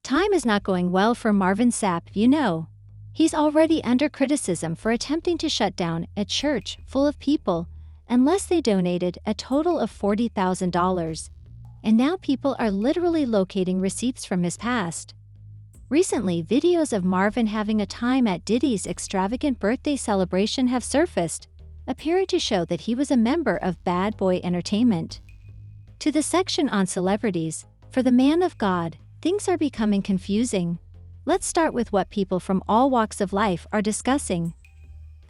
Time is not going well for Marvin Sapp, you know. He's already under criticism for attempting to shut down a church full of people unless they donated a total of $40,000. And now people are literally locating receipts from his past. Recently, videos of Marvin having a time at Diddy's extravagant birthday celebration have surfaced, appearing to show that he was a member of Bad Boy Entertainment. To the section on celebrities, for the man of God, things are becoming confusing. Let's start with what people from all walks of life are discussing.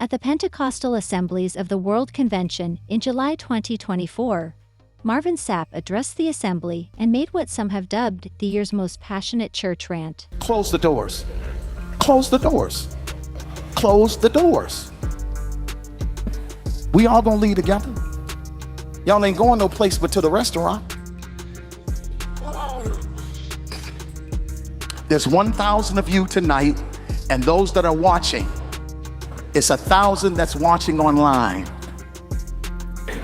At the Pentecostal Assemblies of the World Convention in July 2024, Marvin Sapp addressed the assembly and made what some have dubbed the year's most passionate church rant. Close the doors. Close the doors. Close the doors. We all gonna leave together. Y'all ain't going no place but to the restaurant. There's 1,000 of you tonight, and those that are watching, it's 1,000 that's watching online.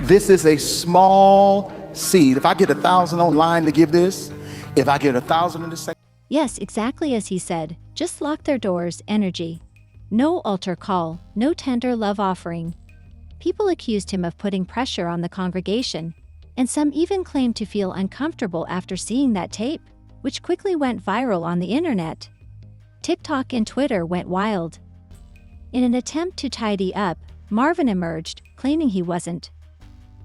This is a small seed. If I get 1,000 online to give this, if I get 1,000 in the second. Yes, exactly as he said, just lock their doors, energy. No altar call, no tender love offering. People accused him of putting pressure on the congregation, and some even claimed to feel uncomfortable after seeing that tape, which quickly went viral on the internet. TikTok and Twitter went wild. In an attempt to tidy up, Marvin emerged, claiming he wasn't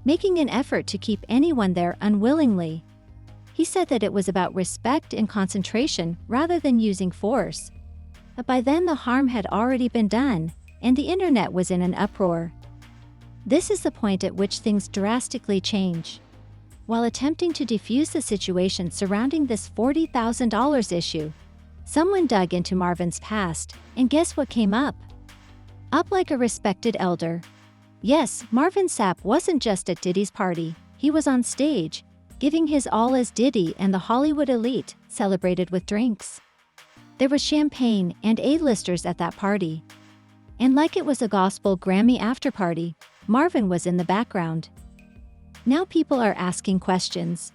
making an effort to keep anyone there unwillingly. He said that it was about respect and concentration rather than using force. But by then the harm had already been done, and the internet was in an uproar. This is the point at which things drastically change. While attempting to defuse the situation surrounding this $40,000 issue, someone dug into Marvin's past, and guess what came up? Up like a respected elder. Yes, Marvin Sapp wasn't just at Diddy's party, he was on stage, giving his all as Diddy and the Hollywood elite celebrated with drinks. There was champagne and A-listers at that party. And like it was a gospel Grammy after-party, Marvin was in the background. Now people are asking questions.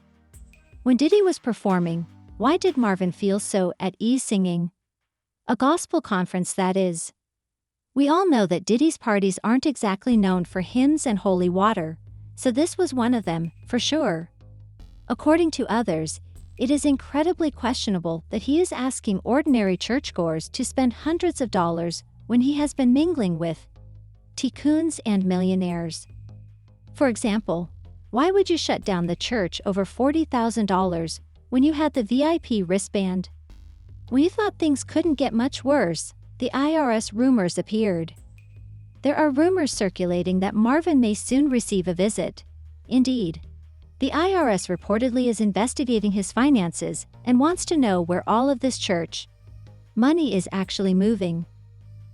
When Diddy was performing, why did Marvin feel so at ease singing? A gospel conference, that is. We all know that Diddy's parties aren't exactly known for hymns and holy water, so this was one of them, for sure. According to others, it is incredibly questionable that he is asking ordinary churchgoers to spend hundreds of dollars when he has been mingling with tycoons and millionaires. For example, why would you shut down the church over $40,000 when you had the VIP wristband? When you thought things couldn't get much worse, the IRS rumors appeared. There are rumors circulating that Marvin may soon receive a visit. Indeed, the IRS reportedly is investigating his finances and wants to know where all of this church money is actually moving.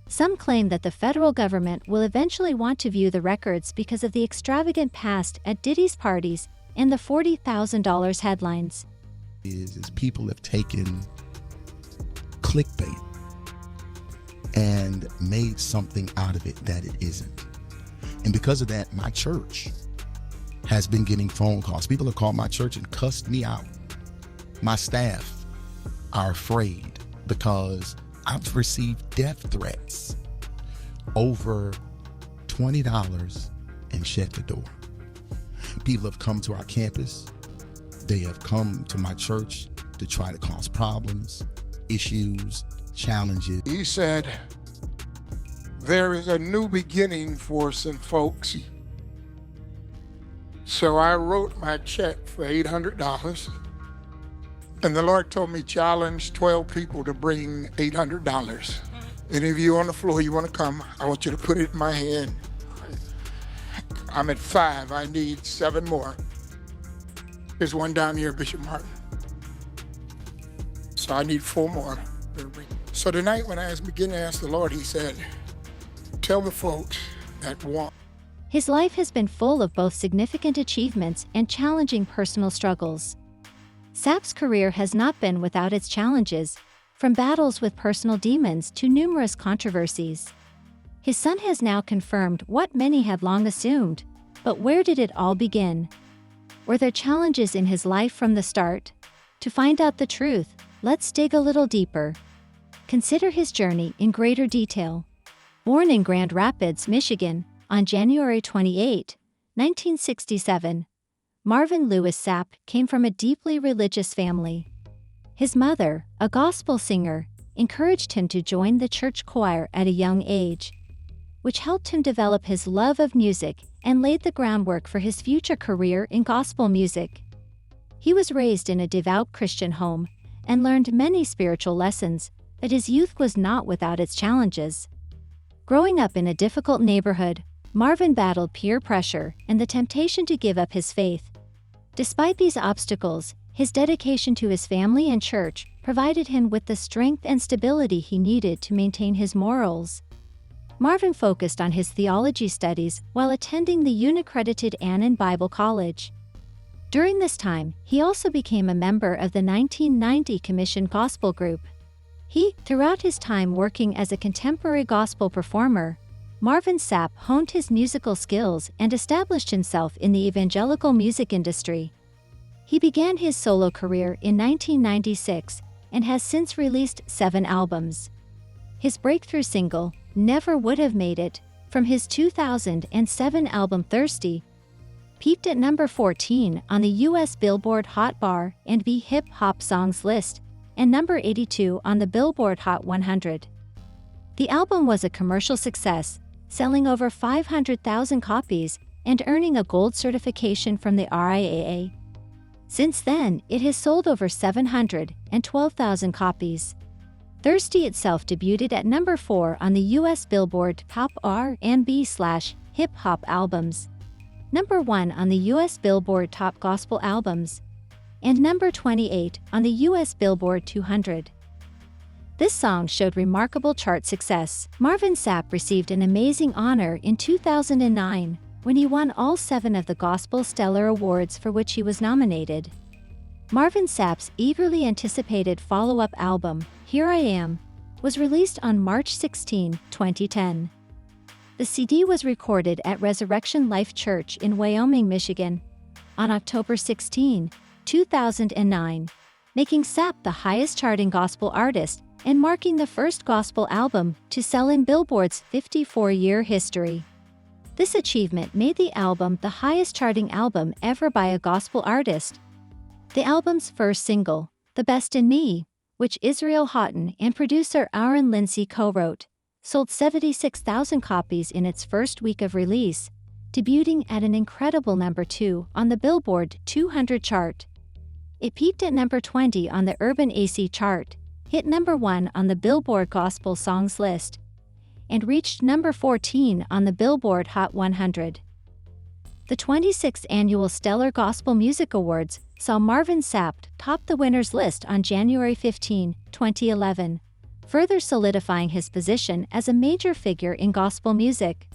Some claim that the federal government will eventually want to view the records because of the extravagant past at Diddy's parties and the $40,000 headlines. Is people have taken clickbait and made something out of it that it isn't. And because of that, my church has been getting phone calls. People have called my church and cussed me out. My staff are afraid because I've received death threats over $20 and shut the door. People have come to our campus. They have come to my church to try to cause problems, issues, challenges. He said, there is a new beginning for some folks. So I wrote my check for $800. And the Lord told me, challenge 12 people to bring $800. Any of you on the floor, you want to come, I want you to put it in my hand. I'm at 5, I need 7 more. There's one down here, Bishop Martin. So I need 4 more. So tonight when I began to ask the Lord, he said, tell the folks that want. His life has been full of both significant achievements and challenging personal struggles. Sapp's career has not been without its challenges, from battles with personal demons to numerous controversies. His son has now confirmed what many had long assumed, but where did it all begin? Were there challenges in his life from the start? To find out the truth, Let's dig a little deeper. Consider his journey in greater detail. Born in Grand Rapids, Michigan, on January 28, 1967, Marvin Lewis Sapp came from a deeply religious family. His mother, a gospel singer, encouraged him to join the church choir at a young age, which helped him develop his love of music and laid the groundwork for his future career in gospel music. He was raised in a devout Christian home and learned many spiritual lessons, but his youth was not without its challenges. Growing up in a difficult neighborhood, Marvin battled peer pressure and the temptation to give up his faith. Despite these obstacles, his dedication to his family and church provided him with the strength and stability he needed to maintain his morals. Marvin focused on his theology studies while attending the unaccredited Annan Bible College. During this time, he also became a member of the 1990 Commission Gospel Group. Throughout his time working as a contemporary gospel performer, Marvin Sapp honed his musical skills and established himself in the evangelical music industry. He began his solo career in 1996 and has since released 7 albums. His breakthrough single, Never Would Have Made It, from his 2007 album Thirsty, peaked at number 14 on the U.S. Billboard Hot R&B Hip Hop Songs list and number 82 on the Billboard Hot 100. The album was a commercial success, selling over 500,000 copies and earning a gold certification from the RIAA. Since then, it has sold over 712,000 copies. Thirsty itself debuted at number 4 on the U.S. Billboard Top R&B/Hip Hop Albums, number 1 on the U.S. Billboard Top Gospel Albums, and number 28 on the U.S. Billboard 200. This song showed remarkable chart success. Marvin Sapp received an amazing honor in 2009 when he won all 7 of the Gospel Stellar Awards for which he was nominated. Marvin Sapp's eagerly anticipated follow-up album, Here I Am, was released on March 16, 2010. The CD was recorded at Resurrection Life Church in Wyoming, Michigan, on October 16, 2009, making Sapp the highest-charting gospel artist and marking the first gospel album to sell in Billboard's 54-year history. This achievement made the album the highest-charting album ever by a gospel artist. The album's first single, The Best in Me, which Israel Houghton and producer Aaron Lindsay co-wrote, sold 76,000 copies in its first week of release, debuting at an incredible number 2 on the Billboard 200 chart. It peaked at number 20 on the Urban AC chart, hit number 1 on the Billboard Gospel Songs list, and reached number 14 on the Billboard Hot 100. The 26th Annual Stellar Gospel Music Awards saw Marvin Sapp top the winners list on January 15, 2011, further solidifying his position as a major figure in gospel music.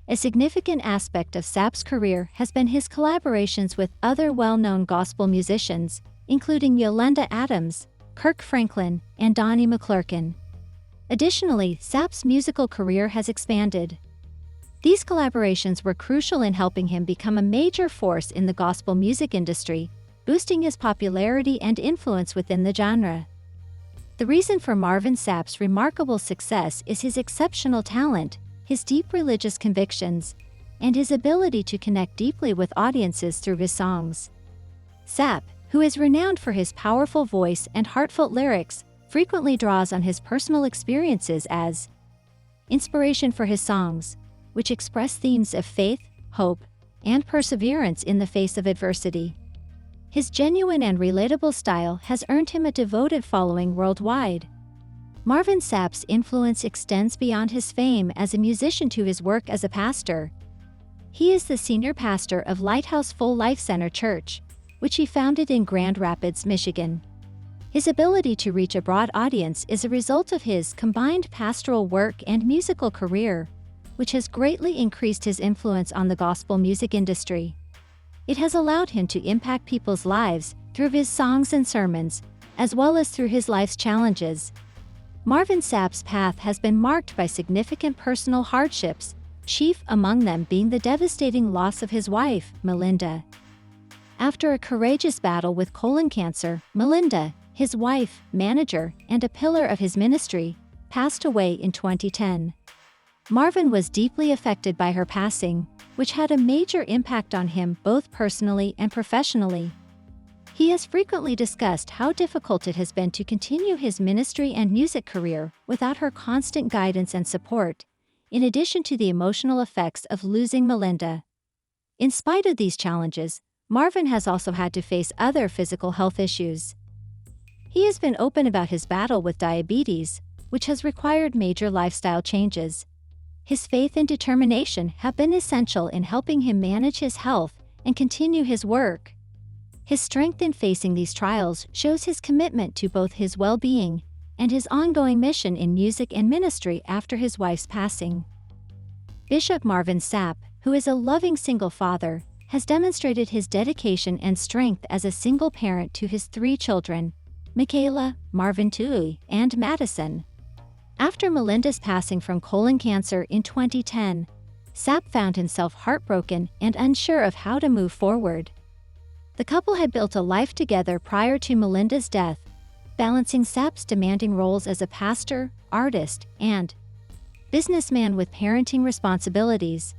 A significant aspect of Sapp's career has been his collaborations with other well-known gospel musicians, including Yolanda Adams, Kirk Franklin, and Donnie McClurkin. Additionally, Sapp's musical career has expanded. These collaborations were crucial in helping him become a major force in the gospel music industry, boosting his popularity and influence within the genre. The reason for Marvin Sapp's remarkable success is his exceptional talent, his deep religious convictions, and his ability to connect deeply with audiences through his songs. Sapp, who is renowned for his powerful voice and heartfelt lyrics, frequently draws on his personal experiences as inspiration for his songs, which express themes of faith, hope, and perseverance in the face of adversity. His genuine and relatable style has earned him a devoted following worldwide. Marvin Sapp's influence extends beyond his fame as a musician to his work as a pastor. He is the senior pastor of Lighthouse Full Life Center Church, which he founded in Grand Rapids, Michigan. His ability to reach a broad audience is a result of his combined pastoral work and musical career, which has greatly increased his influence on the gospel music industry. It has allowed him to impact people's lives through his songs and sermons, as well as through his life's challenges. Marvin Sapp's path has been marked by significant personal hardships, chief among them being the devastating loss of his wife, Melinda. After a courageous battle with colon cancer, Melinda, His wife, manager, and a pillar of his ministry, passed away in 2010. Marvin was deeply affected by her passing, which had a major impact on him both personally and professionally. He has frequently discussed how difficult it has been to continue his ministry and music career without her constant guidance and support, in addition to the emotional effects of losing Melinda. In spite of these challenges, Marvin has also had to face other physical health issues. He has been open about his battle with diabetes, which has required major lifestyle changes. His faith and determination have been essential in helping him manage his health and continue his work. His strength in facing these trials shows his commitment to both his well-being and his ongoing mission in music and ministry after his wife's passing. Bishop Marvin Sapp, who is a loving single father, has demonstrated his dedication and strength as a single parent to his 3 children, Michaela, Marvin Tui, and Madison. After Melinda's passing from colon cancer in 2010, Sapp found himself heartbroken and unsure of how to move forward. The couple had built a life together prior to Melinda's death, balancing Sapp's demanding roles as a pastor, artist, and businessman with parenting responsibilities.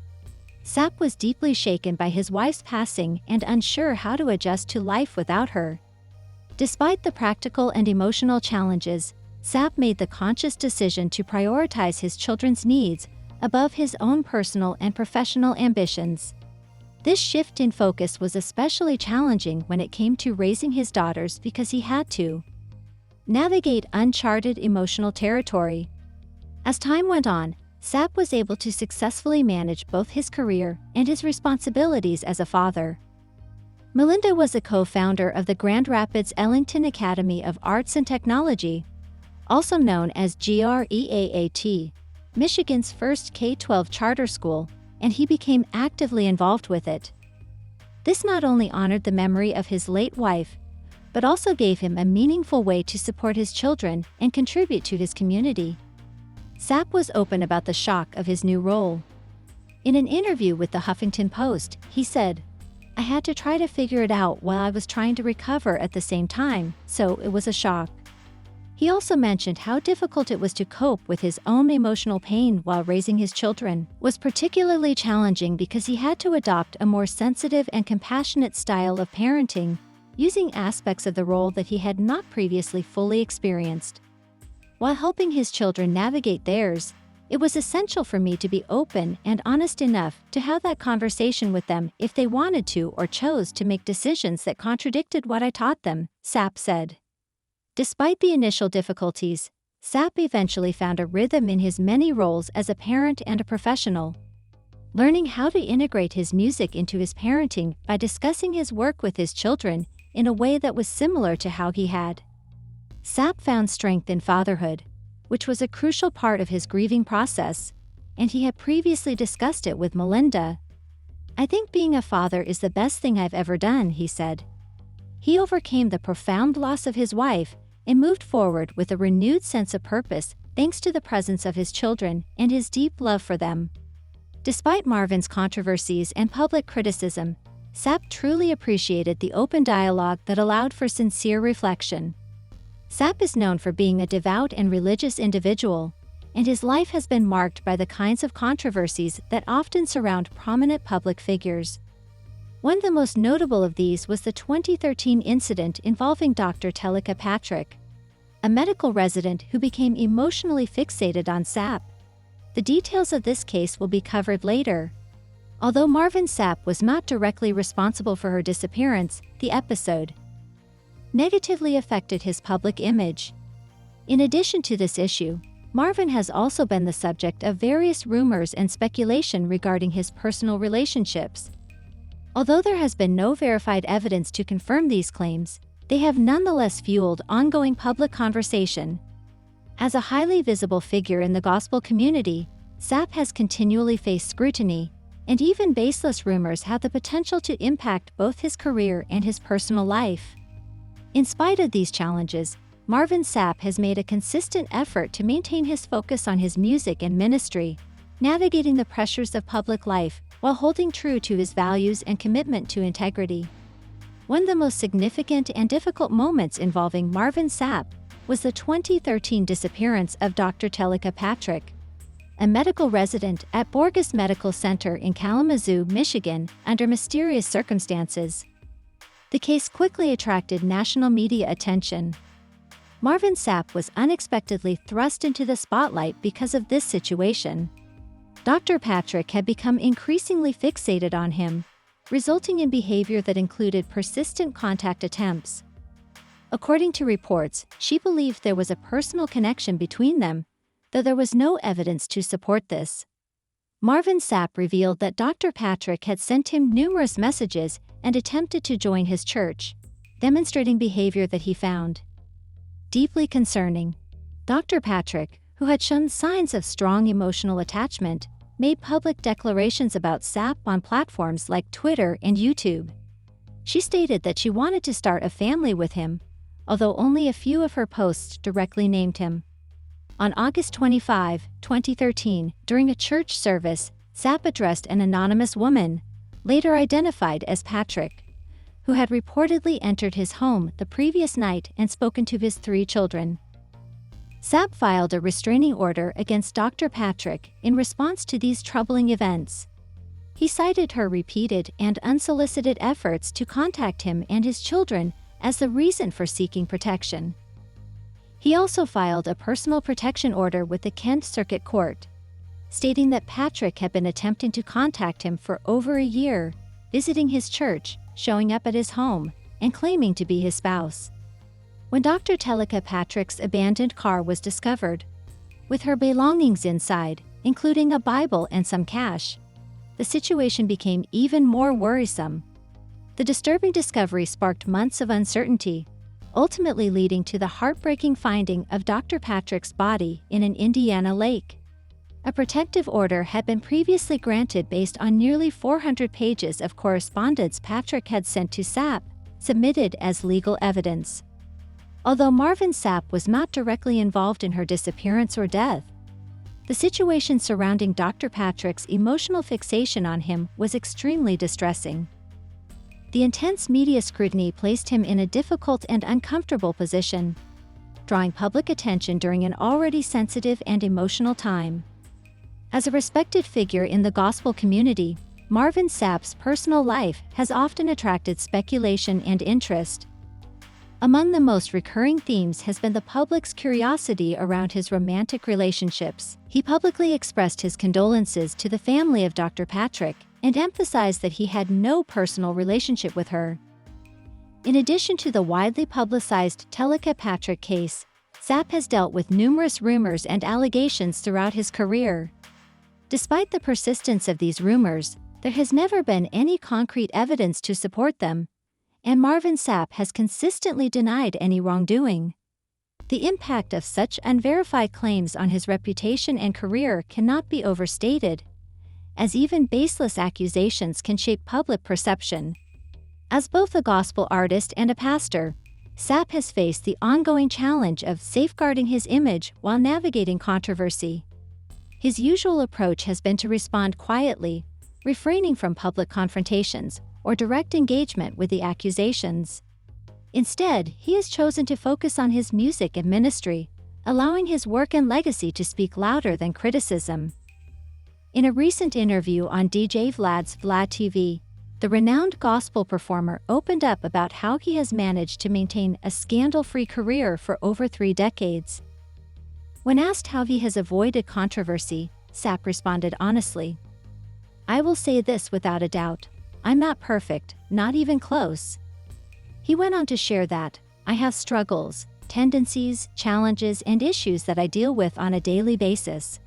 Sapp was deeply shaken by his wife's passing and unsure how to adjust to life without her. Despite the practical and emotional challenges, Sapp made the conscious decision to prioritize his children's needs above his own personal and professional ambitions. This shift in focus was especially challenging when it came to raising his daughters because he had to navigate uncharted emotional territory. As time went on, Sapp was able to successfully manage both his career and his responsibilities as a father. Melinda was a co-founder of the Grand Rapids Ellington Academy of Arts and Technology, also known as GREAAT, Michigan's first K-12 charter school, and he became actively involved with it. This not only honored the memory of his late wife, but also gave him a meaningful way to support his children and contribute to his community. Sapp was open about the shock of his new role. In an interview with the Huffington Post, he said, "I had to try to figure it out while I was trying to recover at the same time, so it was a shock." He also mentioned how difficult it was to cope with his own emotional pain while raising his children was particularly challenging because he had to adopt a more sensitive and compassionate style of parenting, using aspects of the role that he had not previously fully experienced. While helping his children navigate theirs, it was essential for me to be open and honest enough to have that conversation with them if they wanted to or chose to make decisions that contradicted what I taught them, Sapp said. Despite the initial difficulties, Sapp eventually found a rhythm in his many roles as a parent and a professional. Learning how to integrate his music into his parenting by discussing his work with his children in a way that was similar to how he had. Sapp found strength in fatherhood, which was a crucial part of his grieving process, and he had previously discussed it with Melinda. "I think being a father is the best thing I've ever done," he said. He overcame the profound loss of his wife and moved forward with a renewed sense of purpose thanks to the presence of his children and his deep love for them. Despite Marvin's controversies and public criticism, Sapp truly appreciated the open dialogue that allowed for sincere reflection. Sapp is known for being a devout and religious individual, and his life has been marked by the kinds of controversies that often surround prominent public figures. One of the most notable of these was the 2013 incident involving Dr. Telika Patrick, a medical resident who became emotionally fixated on Sapp. The details of this case will be covered later. Although Marvin Sapp was not directly responsible for her disappearance, the episode negatively affected his public image. In addition to this issue, Marvin has also been the subject of various rumors and speculation regarding his personal relationships. Although there has been no verified evidence to confirm these claims, they have nonetheless fueled ongoing public conversation. As a highly visible figure in the gospel community, Sapp has continually faced scrutiny, and even baseless rumors have the potential to impact both his career and his personal life. In spite of these challenges, Marvin Sapp has made a consistent effort to maintain his focus on his music and ministry, navigating the pressures of public life while holding true to his values and commitment to integrity. One of the most significant and difficult moments involving Marvin Sapp was the 2013 disappearance of Dr. Telika Patrick, a medical resident at Borges Medical Center in Kalamazoo, Michigan, under mysterious circumstances. The case quickly attracted national media attention. Marvin Sapp was unexpectedly thrust into the spotlight because of this situation. Dr. Patrick had become increasingly fixated on him, resulting in behavior that included persistent contact attempts. According to reports, she believed there was a personal connection between them, though there was no evidence to support this. Marvin Sapp revealed that Dr. Patrick had sent him numerous messages and attempted to join his church, demonstrating behavior that he found deeply concerning. Dr. Patrick, who had shown signs of strong emotional attachment, made public declarations about Sapp on platforms like Twitter and YouTube. She stated that she wanted to start a family with him, although only a few of her posts directly named him. On August 25, 2013, during a church service, Sapp addressed an anonymous woman, later identified as Patrick, who had reportedly entered his home the previous night and spoken to his 3 children. Sapp filed a restraining order against Dr. Patrick in response to these troubling events. He cited her repeated and unsolicited efforts to contact him and his children as the reason for seeking protection. He also filed a personal protection order with the Kent Circuit Court, stating that Patrick had been attempting to contact him for over a year, visiting his church, showing up at his home, and claiming to be his spouse. When Dr. Telika Patrick's abandoned car was discovered, with her belongings inside, including a Bible and some cash, the situation became even more worrisome. The disturbing discovery sparked months of uncertainty, ultimately leading to the heartbreaking finding of Dr. Patrick's body in an Indiana lake. A protective order had been previously granted based on nearly 400 pages of correspondence Patrick had sent to Sapp, submitted as legal evidence. Although Marvin Sapp was not directly involved in her disappearance or death, the situation surrounding Dr. Patrick's emotional fixation on him was extremely distressing. The intense media scrutiny placed him in a difficult and uncomfortable position, drawing public attention during an already sensitive and emotional time. As a respected figure in the gospel community, Marvin Sapp's personal life has often attracted speculation and interest. Among the most recurring themes has been the public's curiosity around his romantic relationships. He publicly expressed his condolences to the family of Dr. Patrick and emphasized that he had no personal relationship with her. In addition to the widely publicized Telika Patrick case, Sapp has dealt with numerous rumors and allegations throughout his career. Despite the persistence of these rumors, there has never been any concrete evidence to support them, and Marvin Sapp has consistently denied any wrongdoing. The impact of such unverified claims on his reputation and career cannot be overstated, as even baseless accusations can shape public perception. As both a gospel artist and a pastor, Sapp has faced the ongoing challenge of safeguarding his image while navigating controversy. His usual approach has been to respond quietly, refraining from public confrontations or direct engagement with the accusations. Instead, he has chosen to focus on his music and ministry, allowing his work and legacy to speak louder than criticism. In a recent interview on DJ Vlad's Vlad TV, the renowned gospel performer opened up about how he has managed to maintain a scandal-free career for over 3 decades. When asked how he has avoided controversy, Sapp responded honestly, "I will say this without a doubt. I'm not perfect, not even close." He went on to share that, "I have struggles, tendencies, challenges, and issues that I deal with on a daily basis."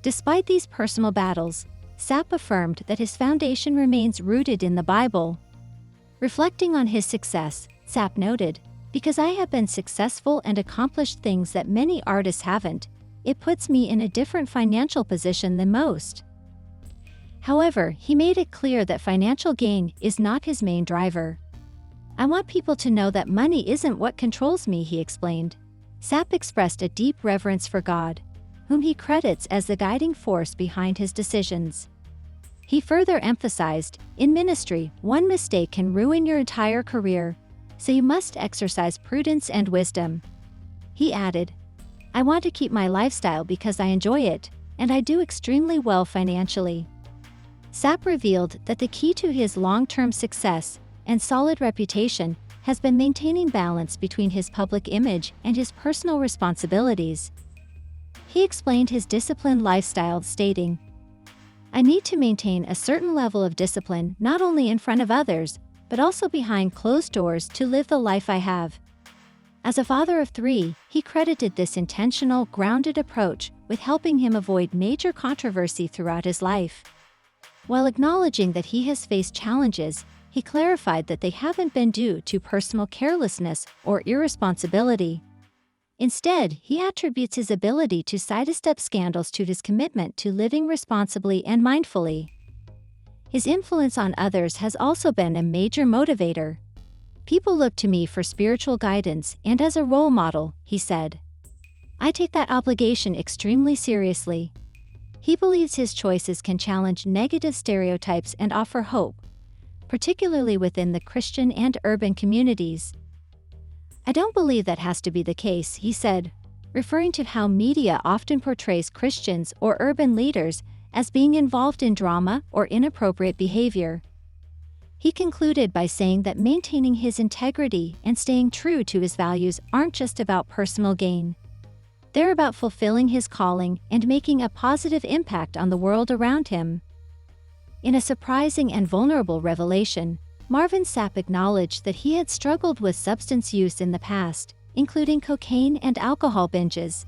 Despite these personal battles, Sapp affirmed that his foundation remains rooted in the Bible. Reflecting on his success, Sapp noted, "Because I have been successful and accomplished things that many artists haven't, it puts me in a different financial position than most." However, he made it clear that financial gain is not his main driver. "I want people to know that money isn't what controls me," he explained. Sapp expressed a deep reverence for God, whom he credits as the guiding force behind his decisions. He further emphasized, in ministry, one mistake can ruin your entire career, so you must exercise prudence and wisdom. He added, I want to keep my lifestyle because I enjoy it, and I do extremely well financially. Sapp revealed that the key to his long-term success and solid reputation has been maintaining balance between his public image and his personal responsibilities. He explained his disciplined lifestyle, stating, I need to maintain a certain level of discipline not only in front of others, but also behind closed doors to live the life I have. As a father of 3, he credited this intentional, grounded approach with helping him avoid major controversy throughout his life. While acknowledging that he has faced challenges, he clarified that they haven't been due to personal carelessness or irresponsibility. Instead, he attributes his ability to sidestep scandals to his commitment to living responsibly and mindfully. His influence on others has also been a major motivator. People look to me for spiritual guidance and as a role model, he said. I take that obligation extremely seriously. He believes his choices can challenge negative stereotypes and offer hope, particularly within the Christian and urban communities. I don't believe that has to be the case, he said, referring to how media often portrays Christians or urban leaders as being involved in drama or inappropriate behavior. He concluded by saying that maintaining his integrity and staying true to his values aren't just about personal gain. They're about fulfilling his calling and making a positive impact on the world around him. In a surprising and vulnerable revelation, Marvin Sapp acknowledged that he had struggled with substance use in the past, including cocaine and alcohol binges.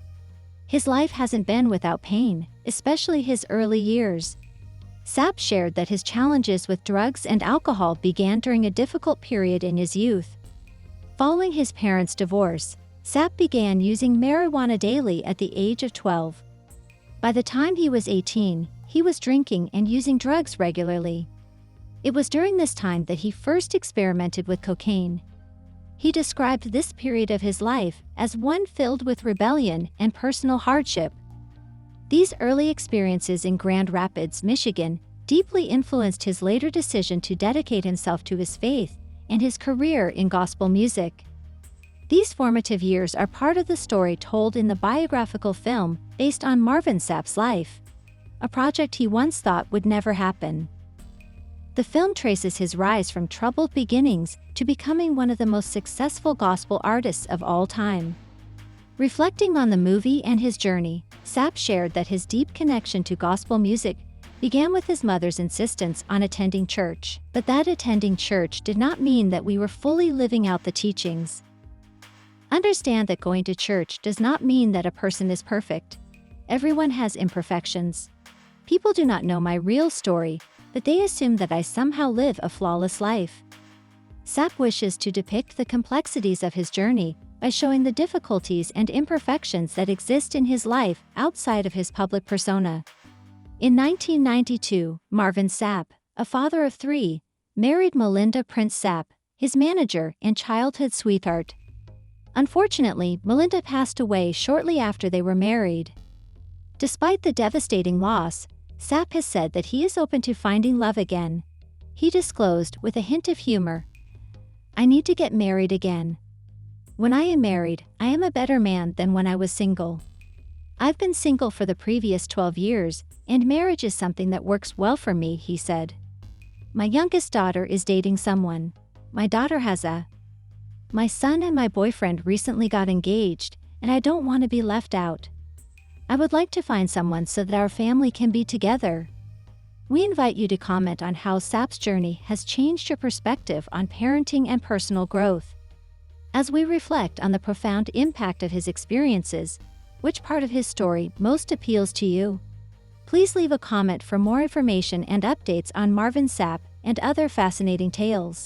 His life hasn't been without pain, especially his early years. Sapp shared that his challenges with drugs and alcohol began during a difficult period in his youth. Following his parents' divorce, Sapp began using marijuana daily at the age of 12. By the time he was 18, he was drinking and using drugs regularly. It was during this time that he first experimented with cocaine. He described this period of his life as one filled with rebellion and personal hardship. These early experiences in Grand Rapids, Michigan, deeply influenced his later decision to dedicate himself to his faith and his career in gospel music. These formative years are part of the story told in the biographical film based on Marvin Sapp's life, a project he once thought would never happen. The film traces his rise from troubled beginnings to becoming one of the most successful gospel artists of all time. Reflecting on the movie and his journey, Sapp shared that his deep connection to gospel music began with his mother's insistence on attending church, but that attending church did not mean that we were fully living out the teachings. Understand that going to church does not mean that a person is perfect. Everyone has imperfections. People do not know my real story, but they assume that I somehow live a flawless life. Sapp wishes to depict the complexities of his journey by showing the difficulties and imperfections that exist in his life outside of his public persona. In 1992, Marvin Sapp, a father of 3, married Melinda Prince Sapp, his manager and childhood sweetheart. Unfortunately, Melinda passed away shortly after they were married. Despite the devastating loss, Sapp has said that he is open to finding love again. He disclosed, with a hint of humor, I need to get married again. When I am married, I am a better man than when I was single. I've been single for the previous 12 years, and marriage is something that works well for me, he said. My youngest daughter is dating someone. My daughter has My son and my boyfriend recently got engaged, and I don't want to be left out. I would like to find someone so that our family can be together. We invite you to comment on how Sapp's journey has changed your perspective on parenting and personal growth. As we reflect on the profound impact of his experiences, which part of his story most appeals to you? Please leave a comment for more information and updates on Marvin Sapp and other fascinating tales.